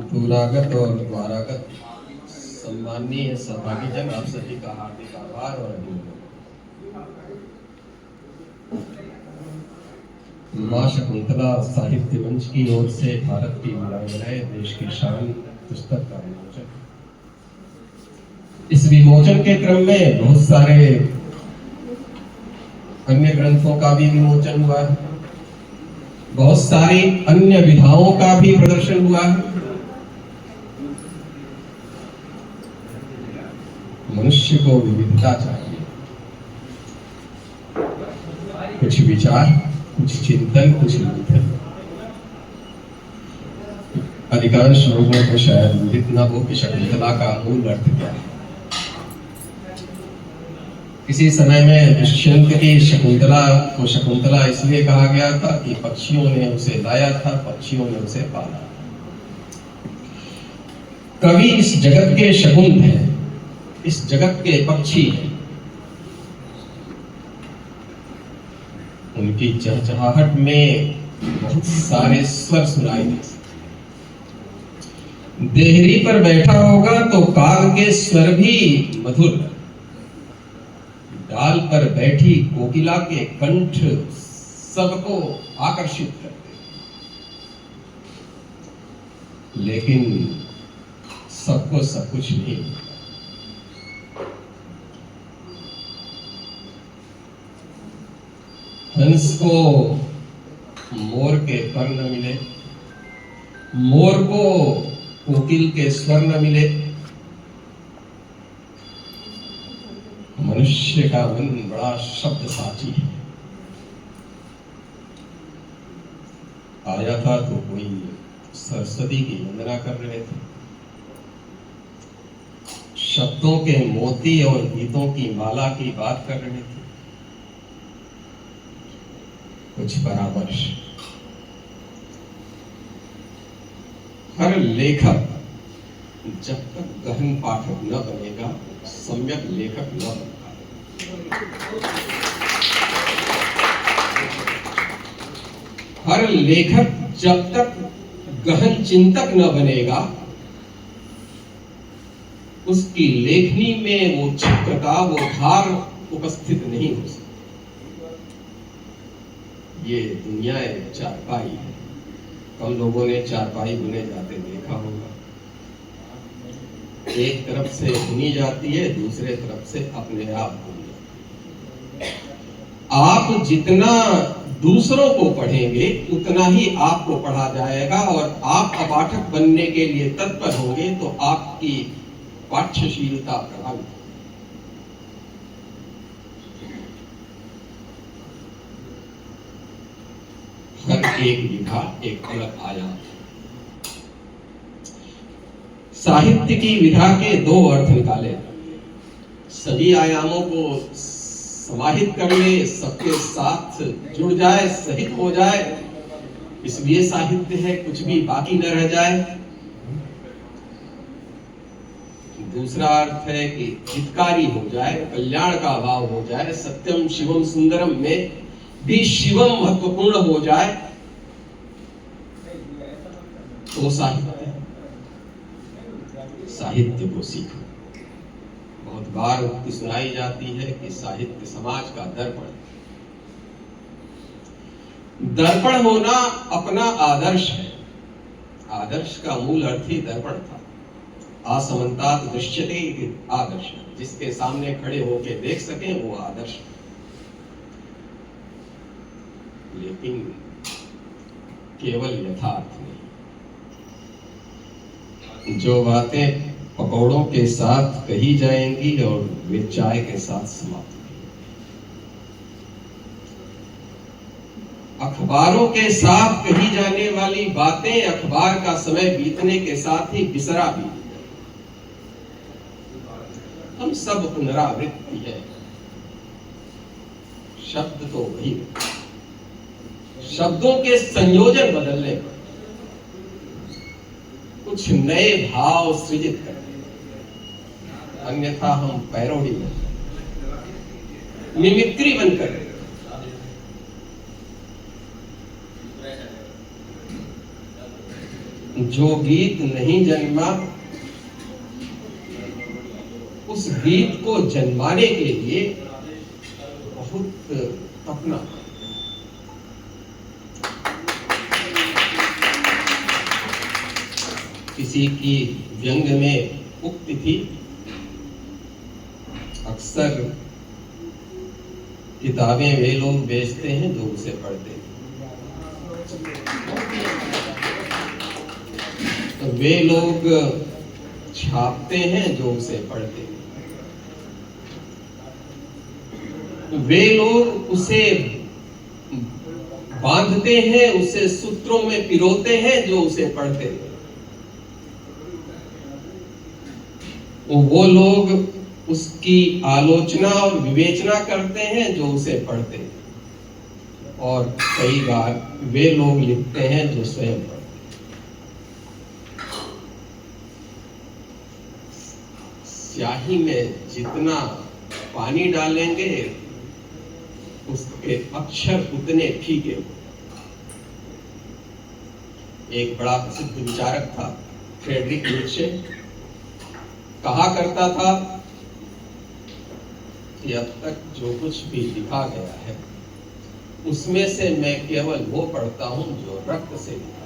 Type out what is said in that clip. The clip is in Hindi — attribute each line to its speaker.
Speaker 1: दूरागत और द्वारागत सम्माननीय सहभागीजन, आप सभी का हार्दिक आभार और अभिनंदन। मां शकुंतला साहित्य मंच की ओर से भारत की वीरांगनाएं देश की शान पुस्तक का विमोचन। इस विमोचन के क्रम में बहुत सारे अन्य ग्रंथों का भी विमोचन हुआ है, बहुत सारी अन्य विधाओं का भी प्रदर्शन हुआ है। मनुष्य को विविधता चाहिए, कुछ विचार, कुछ चिंतन, कुछ मंथन। अधिकांश लोगों को शायद विदित न हो कि शकुंतला का मूल अर्थ क्या है। किसी समय में दुष्यंत की शकुंतला को शकुंतला इसलिए कहा गया था कि पक्षियों ने उसे लाया था, पक्षियों ने उसे पाला। कवि इस जगत के शकुंत हैं, इस जगत के पक्षी हैं। उनकी चहचहाहट में बहुत सारे स्वर सुनाई देते। देहरी पर बैठा होगा तो काग के स्वर भी मधुर, डाल पर बैठी कोकिला के कंठ सबको आकर्षित करते, लेकिन सबको सब कुछ नहीं। हंस को मोर के पर न मिले, मोर को कोकिल के स्वर न मिले। मनुष्य का मन बड़ा शब्द साची है। आया था तो कोई सरस्वती की वंदना कर रहे थे, शब्दों के मोती और गीतों की माला की बात कर रहे थे। कुछ परामर्श। हर लेखक जब तक गहन पाठक न बनेगा, सम्यक लेखक न बनता। हर लेखक जब तक गहन चिंतक न बनेगा, उसकी लेखनी में वो चित्रता, वो धार उपस्थित नहीं हो सकती। ये दुनिया एक चारपाई है। कम लोगों ने चारपाई बुने जाते देखा होगा। एक तरफ से बुनी जाती है, दूसरे तरफ से अपने आप बुनी जाती है। आप जितना दूसरों को पढ़ेंगे उतना ही आपको पढ़ा जाएगा, और आप अपाठक बनने के लिए तत्पर होंगे तो आपकी पाठ्यशीलता प्रभावित। हर एक विधा एक अलग आयाम। साहित्य की विधा के दो अर्थ निकाले, सभी आयामों को समाहित कर ले, सबके साथ जुड़ जाए, सहित हो जाए, इसलिए साहित्य है, कुछ भी बाकी न रह जाए। दूसरा अर्थ है कि हितकारी हो जाए, कल्याण का भाव हो जाए, सत्यम शिवम सुंदरम में भी शिवम महत्वपूर्ण हो जाए तो साहित्य। साहित्य को सीखो। बहुत बार उक्ति सुनाई जाती है कि साहित्य समाज का दर्पण। दर्पण होना अपना आदर्श है। आदर्श का मूल अर्थ ही दर्पण था। आसमंतात दृश्यते इति आदर्श। जिसके सामने खड़े होकर देख सके वो आदर्श। लेकिन केवल यथार्थ नहीं। जो बातें पकौड़ों के साथ कही जाएंगी और वे चाय के साथ समाप्त होंगी। अखबारों के साथ कही जाने वाली बातें अखबार का समय बीतने के साथ ही बिसरा भी। हम सब पुनरावृत्ति है। शब्द तो वही, शब्दों के संयोजन बदलने पर कुछ नए भाव सृजित करते, अन्यथा हम पैरोडी बनकर, मिमिक्री बनकर जो गीत नहीं जन्मा उस गीत को जन्माने के लिए बहुत तपना। किसी की व्यंग में उक्ति थी, अक्सर किताबें वे लोग बेचते हैं जो उसे पढ़ते हैं। तो वे लोग छापते हैं जो उसे पढ़ते हैं। वे लोग उसे बांधते हैं, उसे सूत्रों में पिरोते हैं जो उसे पढ़ते हैं। वो लोग उसकी आलोचना और विवेचना करते हैं जो उसे पढ़ते हैं। और कई बार वे लोग लिखते हैं जो स्वयं पढ़ते हैं। स्याही में जितना पानी डालेंगे उसके अक्षर उतने फीके हो। एक बड़ा प्रसिद्ध विचारक था फ्रेडरिक नीत्शे, कहा करता था कि अब तक जो कुछ भी लिखा गया है उसमें से मैं केवल वो पढ़ता हूं जो रक्त से लिखा।